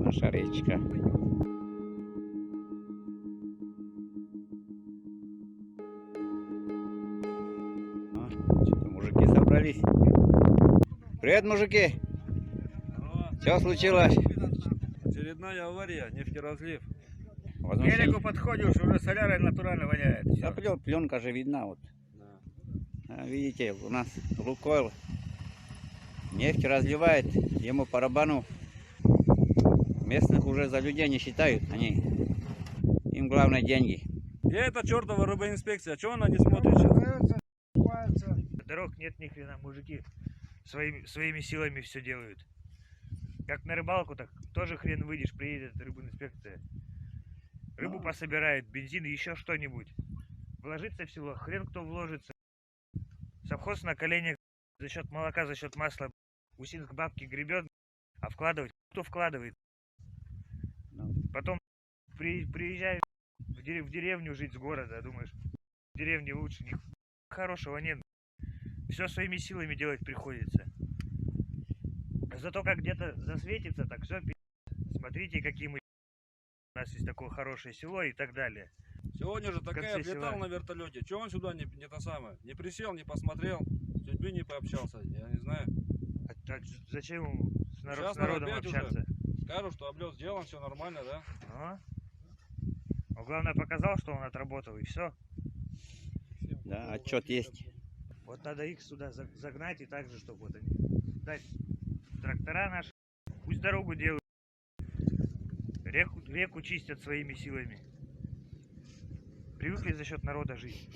наша речка. Что-то мужики собрались. Привет, мужики! Что случилось? Очередная авария, нефтеразлив. К берегу подходишь, уже солярой натурально воняет. Да, пленка же видна вот. Да. Видите, у нас Лукойл нефть разливает, ему по барабану. Местных уже за людей не считают, им главное деньги. Где эта чертова рыбоинспекция? Чего она не смотрит сейчас? Дорог нет ни хрена, мужики своими силами все делают. Как на рыбалку, так тоже хрен выйдешь, приедет рыбоинспекция. Рыбу пособирает, бензин и еще что-нибудь. Вложиться в село, хрен кто вложится. Совхоз на коленях за счет молока, за счет масла Усинск бабки гребет, а вкладывать кто вкладывает? Потом приезжаешь в деревню жить с города, думаешь, в деревне лучше, ни хорошего нет. Все своими силами делать приходится. Зато как где-то засветится, так все, смотрите, какие мы. У нас есть такое хорошее село и так далее. Сегодня же такая летал на вертолете. Чего он сюда не то самое? Не присел, не посмотрел, с людьми не пообщался, я не знаю. А зачем ему с народом общаться? Скажут, что облет сделан, все нормально, да? Он главное показал, что он отработал, и все. Да, отчет есть. Вот надо их сюда загнать и так же, чтобы вот они дать трактора наши, пусть дорогу делают, реку чистят своими силами. Привыкли за счет народа жить.